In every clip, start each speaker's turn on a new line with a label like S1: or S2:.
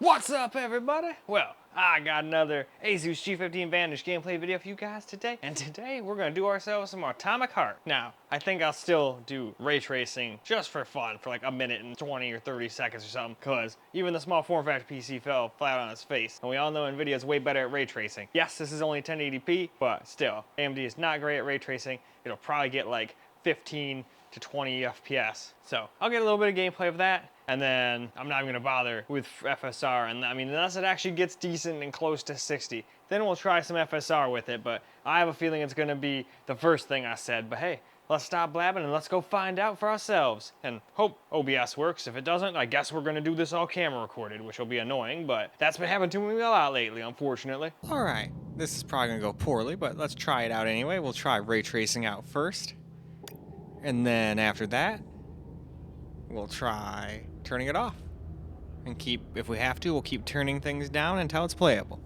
S1: What's up, everybody? Well, I got another Asus G15 Advantage gameplay video for you guys today, and today we're gonna do ourselves some Atomic Heart. Now, I think I'll still do ray tracing just for fun for like a minute and 20 or 30 seconds or something, because even the small form factor PC fell flat on its face, and we all know NVIDIA is way better at ray tracing. Yes, this is only 1080p, but still, AMD is not great at ray tracing. It'll probably get like 15 to 20 FPS. So I'll get a little bit of gameplay of that, and then I'm not even gonna bother with FSR, and I mean, unless it actually gets decent and close to 60, then we'll try some FSR with it, but I have a feeling it's gonna be the first thing I said. But hey, let's stop blabbing and let's go find out for ourselves, and hope OBS works. If it doesn't, I guess we're gonna do this all camera recorded, which will be annoying, but that's been happening to me a lot lately, unfortunately.
S2: All right, this is probably gonna go poorly, but let's try it out anyway. We'll try ray tracing out first. And then after that, we'll try turning it off. And if we have to, we'll keep turning things down until it's playable.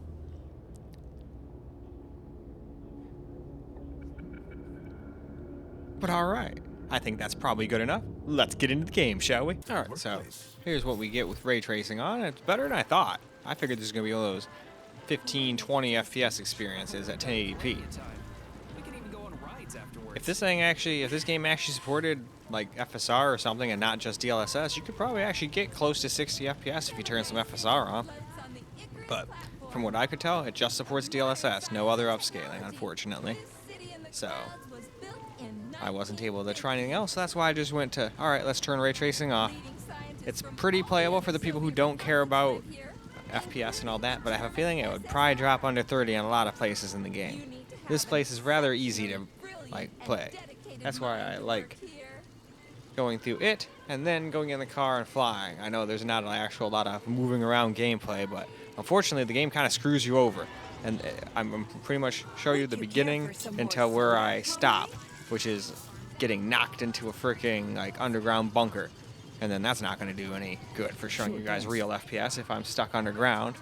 S2: But all right, I think that's probably good enough. Let's get into the game, shall we? All right, so here's what we get with ray tracing on. It's better than I thought. I figured there's gonna be all those 15, 20 FPS experiences at 1080p. If this game actually supported like FSR or something and not just DLSS, you could probably actually get close to 60 FPS if you turn some FSR on. But from what I could tell, it just supports DLSS, no other upscaling, unfortunately. So I wasn't able to try anything else, so that's why I just went to, all right, let's turn ray tracing off. It's pretty playable for the people who don't care about FPS and all that, but I have a feeling it would probably drop under 30 in a lot of places in the game. This place is rather easy to play. That's why I like going through it and then going in the car and flying. I know there's not an actual lot of moving around gameplay, but unfortunately the game kind of screws you over. And I'm pretty much show you the beginning until where I stop, which is getting knocked into a freaking underground bunker. And then that's not going to do any good for showing you guys real FPS if I'm stuck underground.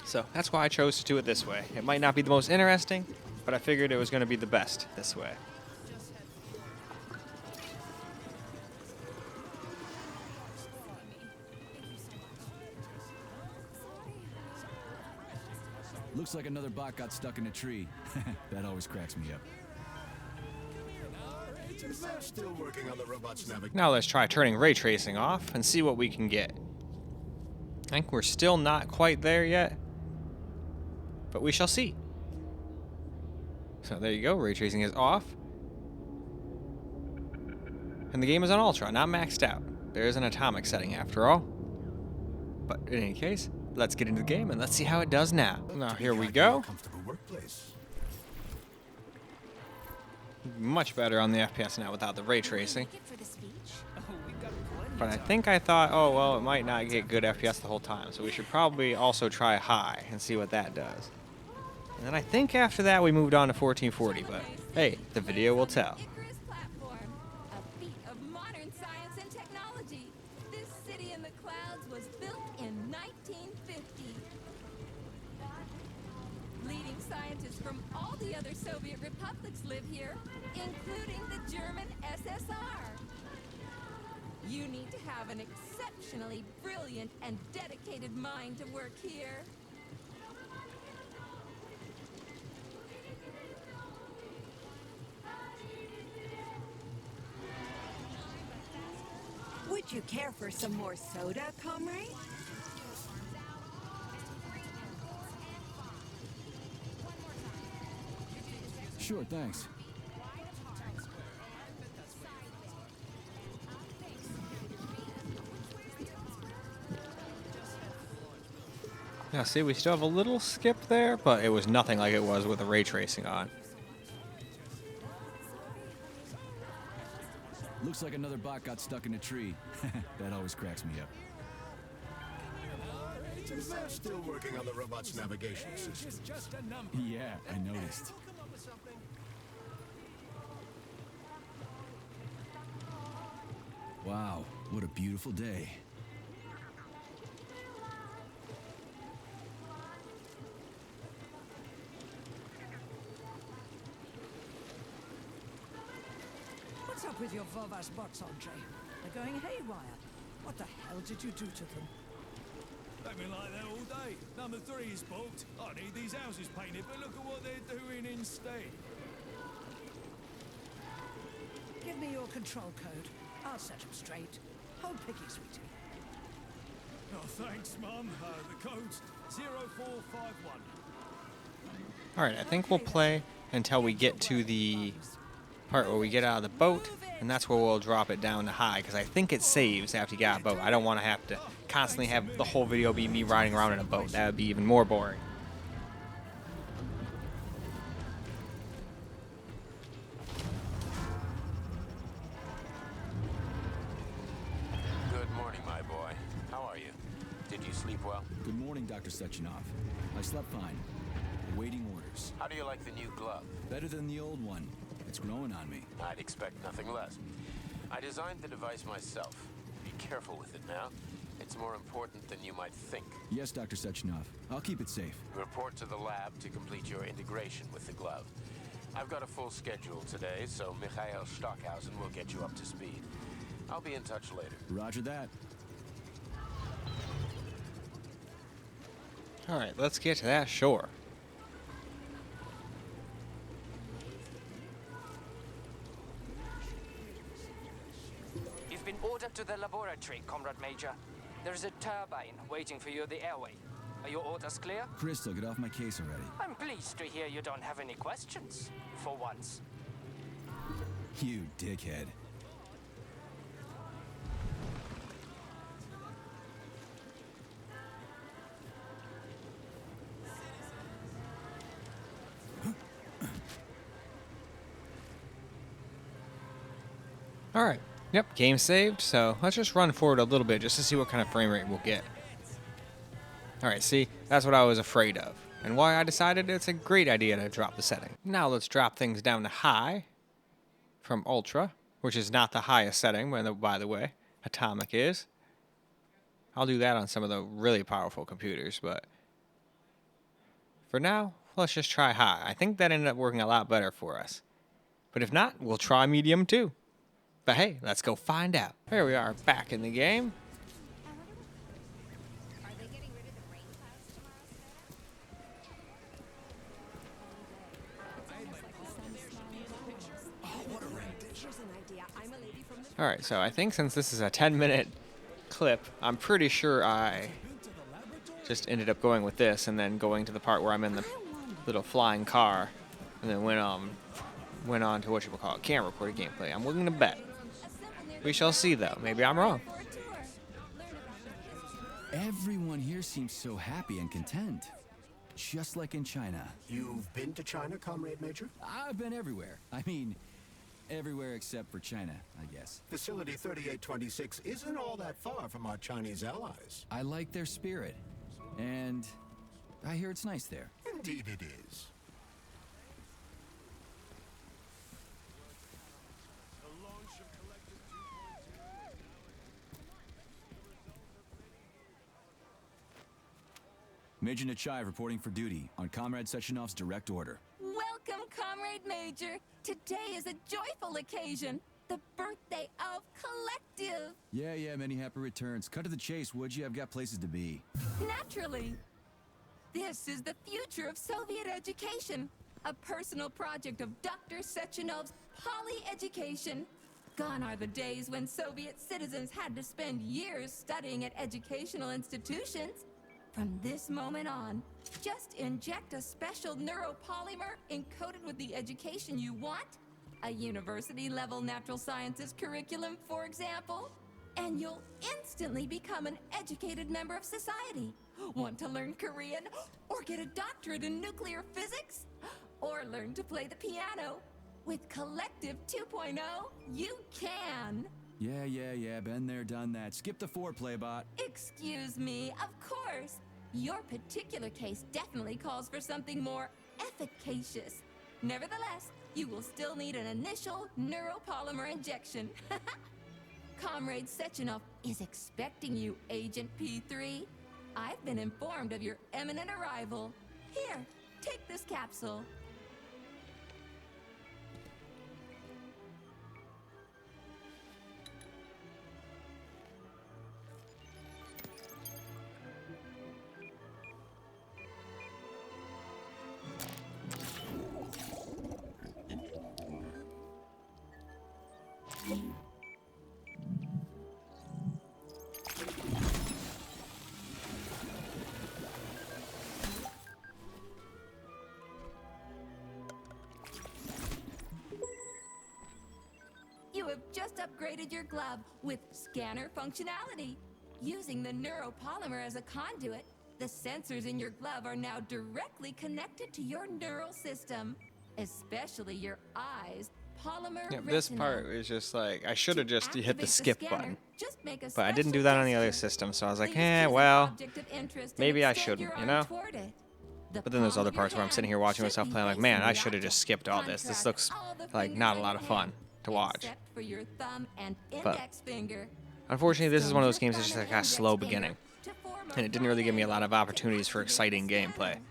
S2: So that's why I chose to do it this way. It might not be the most interesting, but I figured it was going to be the best this way.
S3: Looks like another bot got stuck in a tree. That always cracks me up.
S4: Still working on the robot's navigation.
S2: Now let's try turning ray tracing off and see what we can get. I think we're still not quite there yet, but we shall see. So there you go, ray tracing is off. And the game is on ultra, not maxed out. There is an atomic setting after all. But in any case, let's get into the game and let's see how it does now. Now here we go. Much better on the FPS now without the ray tracing. But I think I thought, oh well, it might not get good FPS the whole time, so we should probably also try high and see what that does. And then I think after that we moved on to 1440, but hey, the video will tell.
S5: This city in the clouds was built in 1950. Leading scientists from all the other Soviet republics live here, including the German SSR. You need to have an exceptionally brilliant and dedicated mind to work here.
S6: Would you care for some more soda, comrade?
S3: Sure, thanks.
S2: Now see, we still have a little skip there, but it was nothing like it was with the ray tracing on.
S3: Looks like another bot got stuck in a tree. That always cracks me up.
S4: Still working on the robot's navigation system.
S3: Yeah, I noticed. Wow, what a beautiful day.
S7: What's up with your Vova's bots, Andre? They're going haywire. What the hell did you do to them?
S3: like that all day. Number 3 is booked. I need these houses painted, but look at what they're doing instead.
S7: Give me your control code. I'll set them straight. Hold picky, sweetie.
S3: Oh, thanks, Mum. The code's 0451.
S2: Alright, I think we'll play until we get to the part where we get out of the boat, and that's where we'll drop it down to high, because I think it saves after you get out of the boat. I don't want to have to constantly have the whole video be me riding around in a boat. That would be even more boring.
S8: Good morning, my boy. How are you? Did you sleep well?
S3: Good morning, Dr. Sechenov. I slept fine. Awaiting orders.
S8: How do you like the new glove?
S3: Better than the old one. It's growing on me.
S8: I'd expect nothing less. I designed the device myself. Be careful with it now. It's more important than you might think.
S3: Yes, Dr. Sechenov. I'll keep it safe.
S8: Report to the lab to complete your integration with the glove. I've got a full schedule today, so Mikhail Stockhausen will get you up to speed. I'll be in touch later.
S3: Roger that.
S2: Alright, let's get to that shore.
S9: You've been ordered to the laboratory, Comrade Major. There's a turbine waiting for you at the airway. Are your orders clear?
S3: Crystal, get off my case already.
S9: I'm pleased to hear you don't have any questions, for once.
S3: You dickhead.
S2: Alright, yep, game saved, so let's just run forward a little bit just to see what kind of frame rate we'll get. Alright, see, that's what I was afraid of, and why I decided it's a great idea to drop the setting. Now let's drop things down to high from ultra, which is not the highest setting, by the way. Atomic is. I'll do that on some of the really powerful computers, but for now, let's just try high. I think that ended up working a lot better for us. But if not, we'll try medium too. But hey, let's go find out. Here we are, back in the game.
S5: Are they getting rid of the rain clouds tomorrow?
S2: Alright, so I think since this is a 10-minute clip, I'm pretty sure I just ended up going with this and then going to the part where I'm in the little flying car and then went on to what you would call camera recorded gameplay. I'm willing to bet. We shall see though. Maybe I'm wrong.
S3: Everyone here seems so happy and content. Just like in China.
S4: You've been to China, Comrade Major?
S3: I've been everywhere. I mean, everywhere except for China, I guess.
S4: Facility 3826 isn't all that far from our Chinese allies.
S3: I like their spirit. And I hear it's nice there.
S4: Indeed it is.
S3: Major Nechayev reporting for duty on Comrade Sechenov's direct order.
S5: Welcome, Comrade Major. Today is a joyful occasion. The birthday of Collective.
S3: Yeah, many happy returns. Cut to the chase, would you? I've got places to be.
S5: Naturally. This is the future of Soviet education. A personal project of Dr. Sechenov's poly-education. Gone are the days when Soviet citizens had to spend years studying at educational institutions. From this moment on, just inject a special neuropolymer encoded with the education you want, a university-level natural sciences curriculum, for example, and you'll instantly become an educated member of society. Want to learn Korean, or get a doctorate in nuclear physics, or learn to play the piano? With Collective 2.0, you can.
S3: Yeah, been there, done that. Skip the foreplay, bot.
S5: Excuse me, of course. Your particular case definitely calls for something more efficacious. Nevertheless, you will still need an initial neuropolymer injection. Comrade Sechenov is expecting you, Agent P3. I've been informed of your imminent arrival. Here, take this capsule. have just upgraded your glove with scanner functionality. Using the neuropolymer as a conduit, the sensors in your glove are now directly connected to your neural system, especially your eyes. Polymer
S2: Yeah, this
S5: retina.
S2: part is just like, I should have just hit
S5: Activate
S2: the skip
S5: scanner,
S2: button.
S5: just make a
S2: But I didn't
S5: special
S2: do that on the other
S5: gesture.
S2: system, so I was like,
S5: Please
S2: eh,
S5: choose an
S2: well,
S5: object of interest and
S2: maybe I
S5: extend your
S2: shouldn't, you
S5: arm
S2: know?
S5: toward it. The
S2: But then there's
S5: palm
S2: other
S5: of your
S2: parts where I'm sitting
S5: hand
S2: here watching
S5: should
S2: myself
S5: be
S2: play, like,
S5: facing
S2: man, I
S5: the
S2: should have just
S5: object.
S2: skipped all this. This
S5: Contrast
S2: looks
S5: all the
S2: like
S5: fingers
S2: not a
S5: on
S2: lot
S5: your
S2: of fun
S5: hand,
S2: to watch.
S5: except for your thumb and
S2: But
S5: index finger.
S2: unfortunately, this is one of those
S5: Extend
S2: games
S5: your
S2: that's just
S5: thumb
S2: like a
S5: and
S2: slow
S5: index finger
S2: beginning.
S5: to form a
S2: And it didn't really give me a lot of
S5: right
S2: opportunities for
S5: angle to
S2: exciting
S5: activate the
S2: gameplay.
S5: scanner.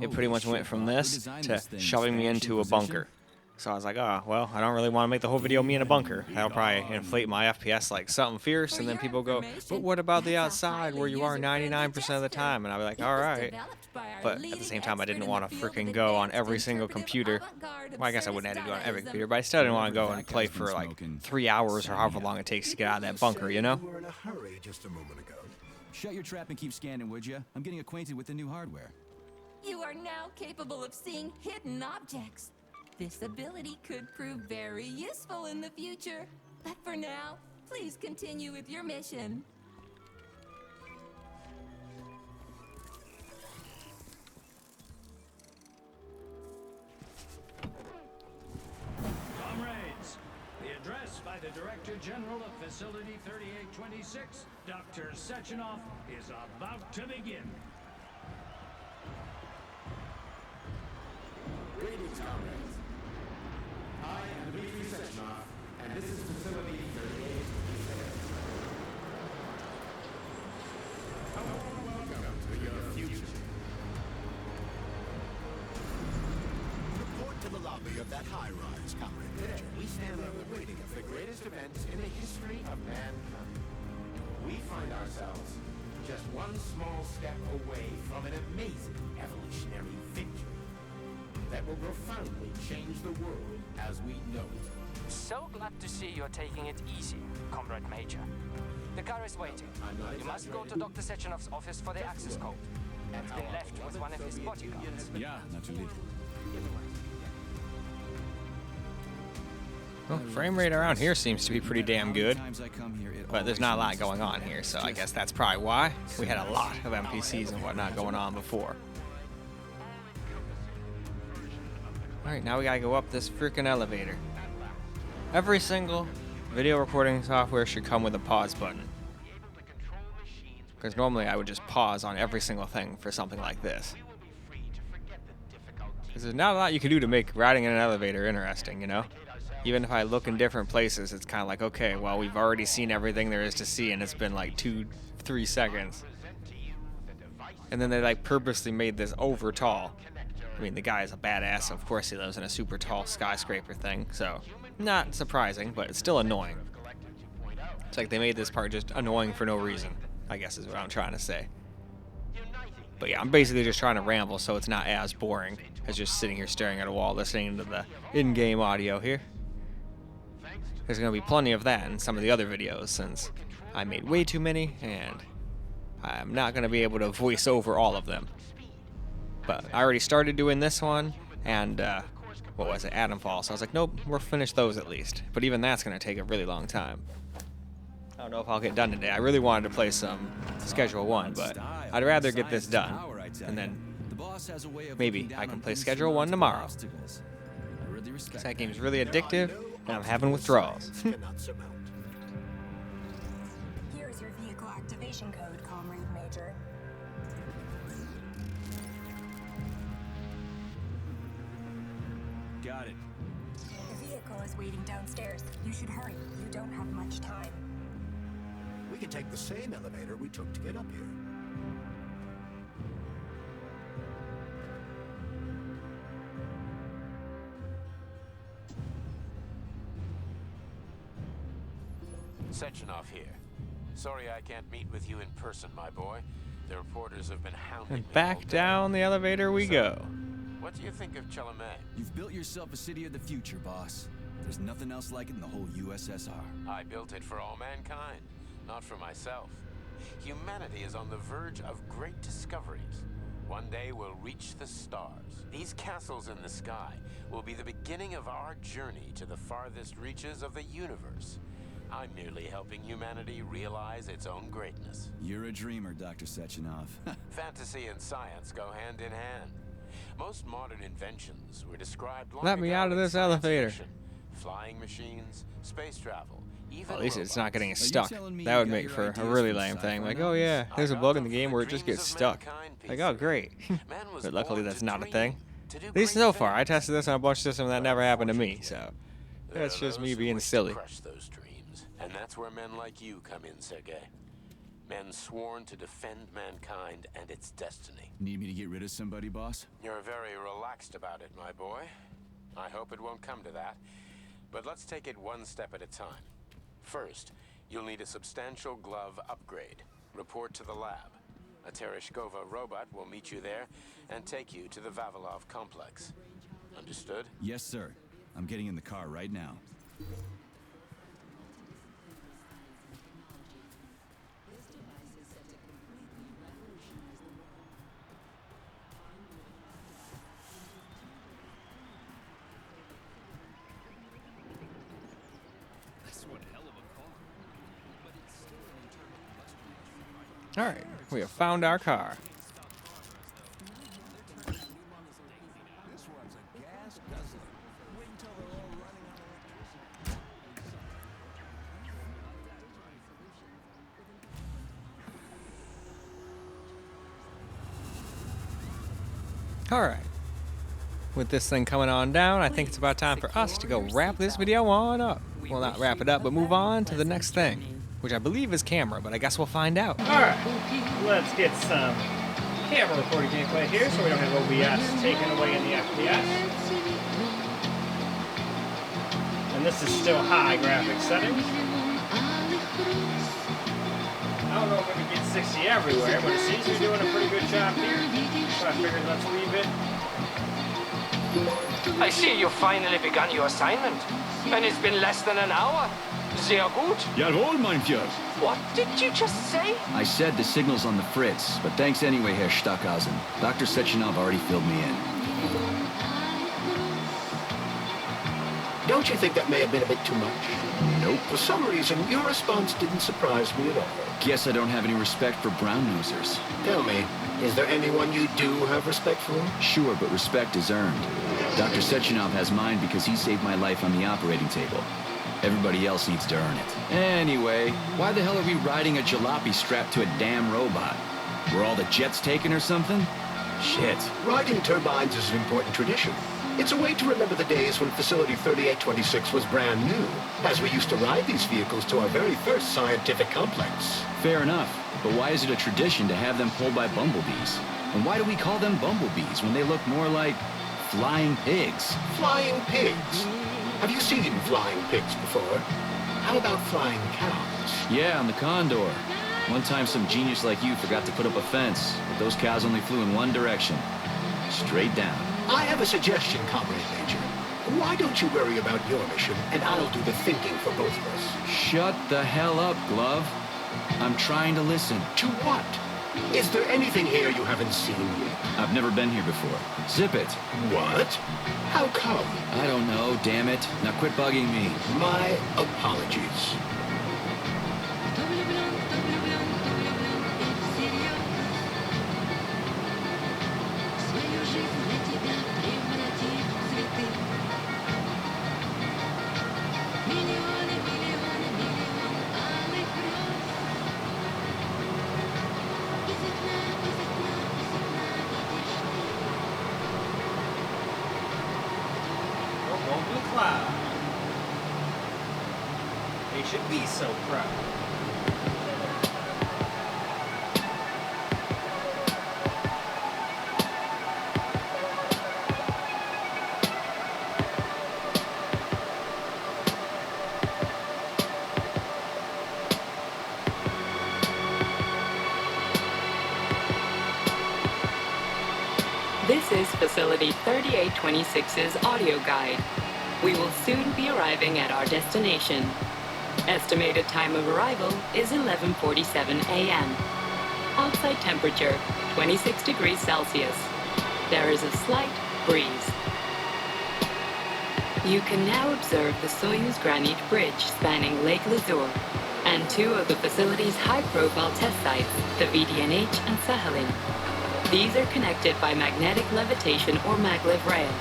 S2: It pretty much went from this to
S3: thing?
S2: shoving me
S3: Stash
S2: into a
S3: in position?
S2: bunker. So I was like, oh, well, I don't really want to make the whole video me in a bunker. That'll probably inflate my FPS like something fierce,
S5: For
S2: and then
S5: your
S2: people go,
S5: information,
S2: but what about the
S5: that's a
S2: outside where
S5: highly
S2: you are
S5: user-friendly
S2: 99% of the
S5: gesture.
S2: time? And I'll be like,
S5: It
S2: all
S5: was
S2: right.
S5: developed by our
S2: But at the
S5: leading
S2: same time, I
S5: expert
S2: didn't
S5: in
S2: want
S5: the
S2: to
S5: field of
S2: freaking go on
S5: advanced
S2: every single
S5: interpretive
S2: computer.
S5: avant-garde
S2: Well, I guess I wouldn't have to go on every
S5: absurdism.
S2: computer, but I still didn't want to go
S3: Whatever
S2: and
S3: that
S2: play
S3: guy's been
S2: for like
S3: smoking.
S2: 3 hours or
S3: Sign
S2: however
S3: up.
S2: long it takes to get out of that bunker, you know?
S4: You were in a hurry just a moment ago.
S3: Shut your trap and keep scanning, would you? I'm getting acquainted with the new hardware.
S5: You are now capable of seeing hidden objects. This ability could prove very useful in the future. But for now, please continue with your mission.
S10: Comrades, the address by the Director General of Facility 3826, Dr. Sechenov, is about to begin.
S11: Greetings, comrades. I am Dmitry Sechenov, and this is Facility 3826. Hello and welcome to your future.
S4: Report to the lobby of that high-rise, Comrade
S11: Today,
S4: Major.
S11: we stand on the brink of the greatest events in the history of mankind. We find ourselves just one small step away from an amazing evolutionary victory that will profoundly change the world as we know it.
S9: So glad to see you're taking it easy, Comrade Major. The car is waiting.
S11: I'm not
S9: You must go to
S11: exaggerating.
S9: Dr. Sechenov's office for the access code. It's been left with one of his bodyguards.
S3: Yeah, naturally.
S2: Well, frame rate around here seems to be pretty damn good.
S3: Times I come here, it
S2: But there's
S3: always
S2: not a lot
S3: seems
S2: going on here, so I guess that's probably why. We had a lot of NPCs and whatnot going on before. Alright, now we gotta go up this freaking elevator. Every single video recording software should come with a pause button. Because normally I would just pause on every single thing for something like this. Because there's not a lot you can do to make riding in an elevator interesting, you know? Even if I look in different places, it's kind of like, okay, well, we've already seen everything there is to see, and it's been like 2-3 seconds. And then they like purposely made this over tall. I mean, the guy is a badass, of course he lives in a super tall skyscraper thing, so not surprising, but it's still annoying. It's like they made this part just annoying for no reason, I guess is what I'm trying to say. But yeah, I'm basically just trying to ramble so it's not as boring as just sitting here staring at a wall listening to the in-game audio here. There's going to be plenty of that in some of the other videos since I made way too many and I'm not going to be able to voice over all of them. But I already started doing this one and what was it, Atom Fall, so I was like, nope, we'll finish those at least. But even that's going to take a really long time. I don't know if I'll get done today. I really wanted to play some Schedule 1, but I'd rather get this done and then maybe I can play Schedule 1 tomorrow. Because that game's really addictive, and I'm having withdrawals.
S4: Cannot surmount.
S6: Here's your vehicle activation code, Comrade Major.
S3: Got it.
S6: The vehicle is waiting downstairs. You should hurry. You don't have much time.
S4: We can take the same elevator we took to get up here.
S8: Sechenov here. Sorry I can't meet with you in person, my boy. The reporters have been hounding me
S2: And
S8: all
S2: back
S8: day.
S2: down the elevator we go.
S8: What do you think of Chalamet?
S3: You've built yourself a city of the future, boss. There's nothing else like it in the whole USSR.
S8: I built it for all mankind, not for myself. Humanity is on the verge of great discoveries. One day we'll reach the stars. These castles in the sky will be the beginning of our journey to the farthest reaches of the universe. I'm merely helping humanity realize its own greatness.
S12: You're a dreamer, Dr. Sechenov.
S8: Fantasy and science go hand in hand. Most modern inventions were described long
S2: Let me
S8: ago
S2: out of
S8: in
S2: this
S8: science
S2: elevator.
S8: fiction. Flying machines, space travel, even
S2: Well, at least it's not
S8: robots.
S2: getting stuck. That would make for a really lame thing. Like, oh yeah, there's a bug in the game where it just gets stuck. Like, oh great. But luckily that's not a thing. At least so far. I tested this on a bunch of systems and that never happened to me, so that's just me being silly.
S8: Crush those dreams. And that's where men like you come in, Sergei. Men sworn to defend mankind and its destiny.
S12: Need me to get rid of somebody, boss?
S8: You're very relaxed about it, my boy. I hope it won't come to that. But let's take it one step at a time. First, you'll need a substantial glove upgrade. Report to the lab. A Tereshkova robot will meet you there and take you to the Vavilov complex. Understood?
S12: Yes, sir. I'm getting in the car right now.
S2: Alright, we have found our car. Alright. With this thing coming on down, I think it's about time for us to go wrap this video on up. Well, not wrap it up, but move on to the next thing, which I believe is camera, but I guess we'll find out.
S1: Alright, let's get some camera recording gameplay here so we don't have OBS taken away in the FPS. And this is still high graphics settings. I don't know if we can get 60 everywhere, but it seems we're doing a pretty good job here. So I figured let's leave it.
S9: I see you finally begun your assignment. And it's been less than an hour. Sehr gut.
S13: Jawohl, mein Führer.
S9: What did you just say?
S13: I said the signal's on the fritz, but thanks anyway, Herr Stockhausen. Dr. Sechenov already filled me in.
S4: Don't you think that may have been a bit too much?
S13: Nope.
S4: For some reason, your response didn't surprise me at all.
S13: Guess I don't have any respect for brown-nosers.
S4: Tell me, is there anyone you do have respect for?
S13: Sure, but respect is earned. Dr. Sechenov has mine because he saved my life on the operating table. Everybody else needs to earn it. Anyway, why the hell are we riding a jalopy strapped to a damn robot? Were all the jets taken or something? Shit.
S4: Riding turbines is an important tradition. It's a way to remember the days when Facility 3826 was brand new, as we used to ride these vehicles to our very first scientific complex.
S13: Fair enough, but why is it a tradition to have them pulled by bumblebees? And why do we call them bumblebees when they look more like flying pigs?
S4: Flying pigs? Have you seen flying pigs before? How about flying cows?
S13: Yeah, on the Condor. One time some genius like you forgot to put up a fence, but those cows only flew in one direction. Straight down.
S4: I have a suggestion, Comrade Major. Why don't you worry about your mission, and I'll do the thinking for both of us?
S13: Shut the hell up, Glove. I'm trying to listen.
S4: To what? Is there anything here you haven't seen yet?
S13: I've never been here before. Zip it.
S4: What? How come?
S13: I don't know, damn it. Now quit bugging me.
S4: My apologies.
S1: They should be so proud.
S14: This is Facility 3826's audio guide. We will soon be arriving at our destination. Estimated time of arrival is 11:47 a.m. Outside temperature, 26 degrees Celsius. There is a slight breeze. You can now observe the Soyuz Granite Bridge spanning Lake Lazur and two of the facility's high-profile test sites, the VDNH and Sakhalin. These are connected by magnetic levitation or maglev rail.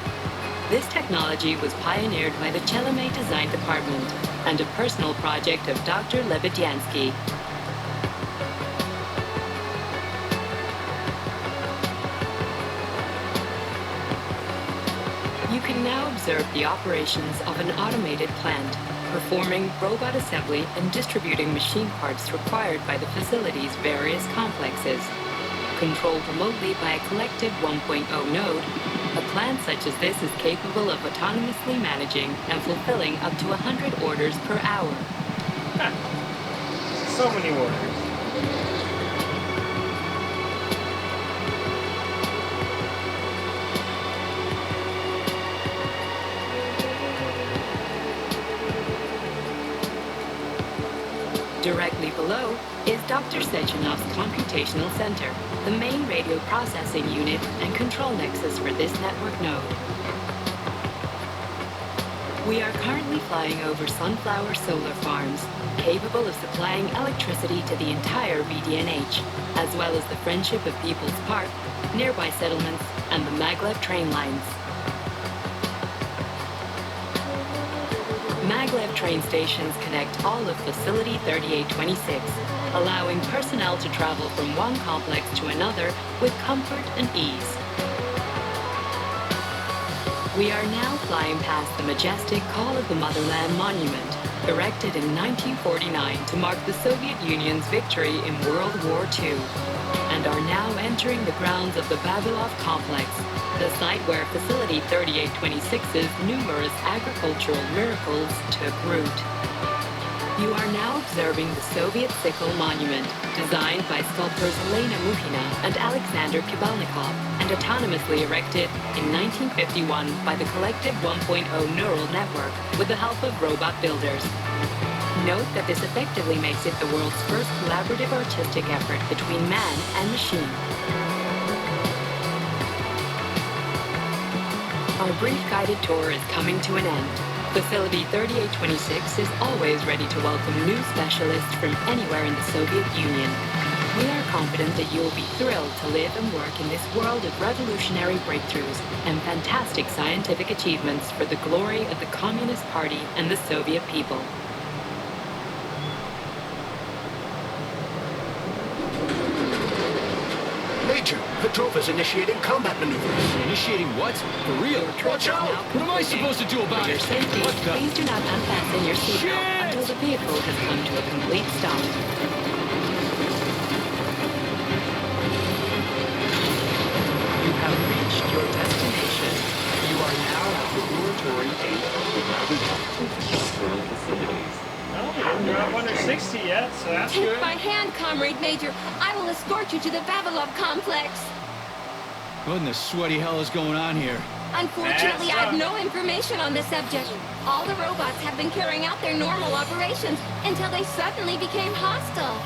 S14: This technology was pioneered by the Chelomey Design Department and a personal project of Dr. Lebedyansky. You can now observe the operations of an automated plant, performing robot assembly and distributing machine parts required by the facility's various complexes. Controlled remotely by a collective 1.0 node, a plant such as this is capable of autonomously managing and fulfilling up to 100 orders per hour.
S1: So many orders.
S14: Directly below is Dr. Sechenov's computational center, the main radio processing unit and control nexus for this network node. We are currently flying over sunflower solar farms, capable of supplying electricity to the entire VDNH, as well as the Friendship of People's Park, nearby settlements, and the maglev train lines. Maglev train stations connect all of Facility 3826, allowing personnel to travel from one complex to another with comfort and ease. We are now flying past the majestic Call of the Motherland monument, erected in 1949 to mark the Soviet Union's victory in World War II, and are now entering the grounds of the Vavilov complex, the site where Facility 3826's numerous agricultural miracles took root. You are now observing the Soviet Sickle Monument, designed by sculptors Elena Muhina and Alexander Kibalnikov, and autonomously erected in 1951 by the Collective 1.0 Neural Network with the help of robot builders. Note that this effectively makes it the world's first collaborative artistic effort between man and machine. Our brief guided tour is coming to an end. Facility 3826 is always ready to welcome new specialists from anywhere in the Soviet Union. We are confident that you will be thrilled to live and work in this world of revolutionary breakthroughs and fantastic scientific achievements for the glory of the Communist Party and the Soviet people.
S4: Major, Petrov is initiating combat maneuvers.
S13: Initiating what? For real?
S4: Watch out!
S13: What am I supposed to do about
S14: For your
S13: it?
S14: safety,
S13: What the?
S14: please do not unfasten your seatbelt until the vehicle has come to a complete stop. You have reached your destination. You are now at Laboratory 8 of the Radeon Industrial Facilities.
S1: Oh, you're up under 60 yet, so that's
S5: Take
S1: good.
S5: my hand, Comrade Major. I will escort you to the Vavilov complex.
S13: What in the sweaty hell is going on here?
S5: Unfortunately, I have no information on the subject. All the robots have been carrying out their normal operations until they suddenly became hostile.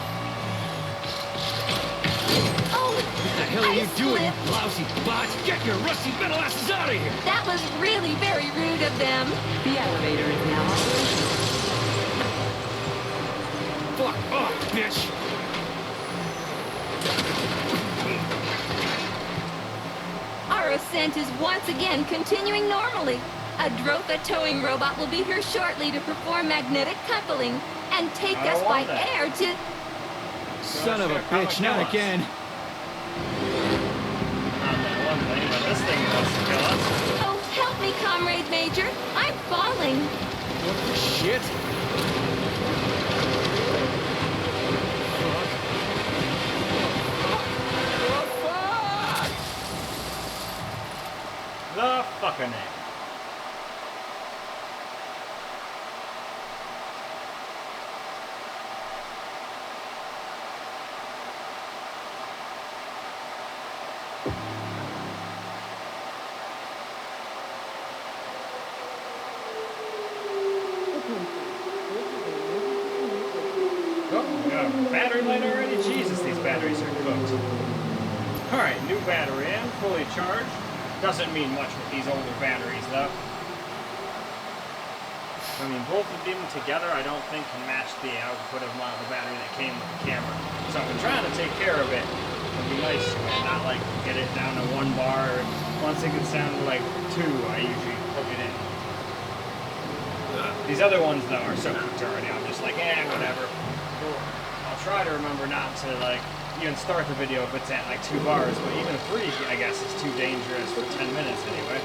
S5: Oh,
S13: What the hell are you doing, you lousy bot? Get your rusty metal asses out of here!
S5: that was really very rude of them.
S14: The elevator is now operational.
S13: Fuck off, bitch!
S5: Our ascent is once again continuing normally. A Dropa towing robot will be here shortly to perform magnetic coupling and take us by air to...
S13: Son of a bitch, not again!
S1: Not that one thing, but this thing wants to kill us.
S5: Oh, help me, Comrade Major. I'm falling.
S13: What the shit?
S1: The fucking name. Oh, we got a battery light already? Jesus, these batteries are cooked. Alright, new battery in, fully charged. Doesn't mean much with these older batteries though. I mean, both of them together I don't think can match the output of the battery that came with the camera. So I've been trying to take care of it. It'd be nice to not like get it down to 1 bar. Once it gets down to like 2, I usually plug it in. These other ones though are so cooked already. I'm just like, whatever. I'll try to remember not to like even start the video if it's at like 2 bars, but even 3 I guess is too dangerous for 10 minutes anyway.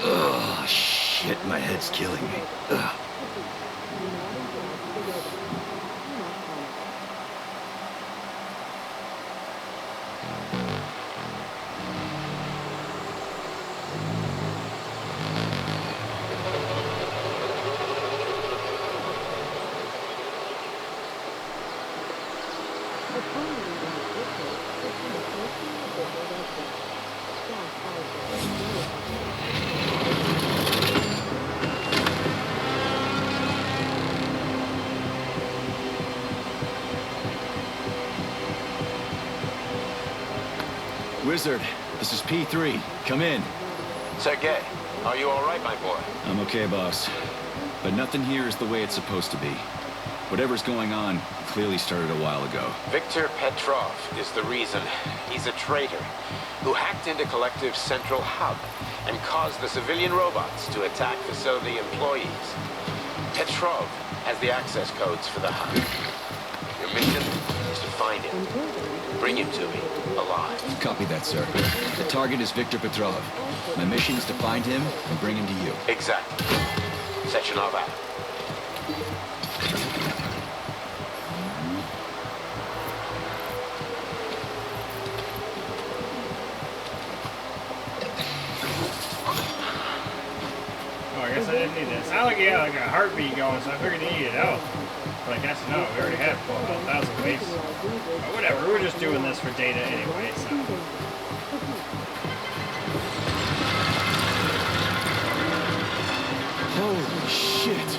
S4: Oh, shit, my head's killing me. Ugh.
S13: Wizard, this is P3. Come in.
S8: Sergey, are you all right, my boy?
S13: I'm okay, boss. But nothing here is the way it's supposed to be. Whatever's going on clearly started a while ago.
S8: Victor Petrov is the reason. He's a traitor who hacked into Collective's central hub and caused the civilian robots to attack facility employees. Petrov has the access codes for the hub. Your mission is to find him. Bring him to me, alive.
S13: Copy that, sir. The target is Victor Petrov. My mission is to find him and bring him to you.
S8: Exactly. Sectionov out.
S1: Oh, I guess I didn't need this. It sounded like he had like a heartbeat going, so I figured he needed help. But I guess no, we already had 12,000 waves. But whatever, we were just doing this for data anyway, so.
S13: Holy shit.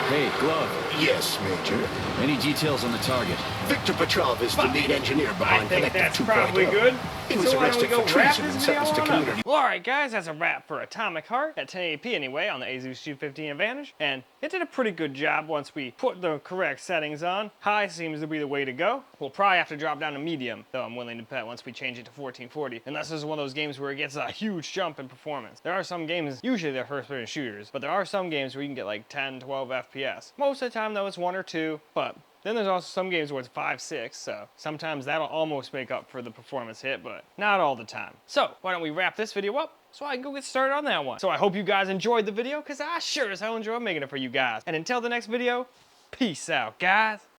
S13: Hey, Glove.
S4: Yes, Major.
S13: Any details on the target?
S4: Victor Petrov is the lead engineer behind
S1: I think
S4: Collective
S1: that's
S4: 2.0.
S1: probably good.
S4: He was
S1: So why don't we
S4: arrested
S1: go
S4: for
S1: wrap
S4: treason
S1: this
S4: and
S1: video
S4: sentenced to
S1: on up?
S4: community.
S1: Well, alright guys, that's a wrap for Atomic Heart at 1080p anyway on the Asus G15 Advantage. And it did a pretty good job once we put the correct settings on. High seems to be the way to go. We'll probably have to drop down to medium, though I'm willing to bet once we change it to 1440. Unless this is one of those games where it gets a huge jump in performance. There are some games, usually they're first-person shooters, but there are some games where you can get like 10, 12 FPS. Most of the time though it's 1 or 2, but then there's also some games where it's 5, 6, so sometimes that'll almost make up for the performance hit, but not all the time. So, why don't we wrap this video up so I can go get started on that one. So I hope you guys enjoyed the video, because I sure as hell enjoyed making it for you guys. And until the next video, peace out, guys.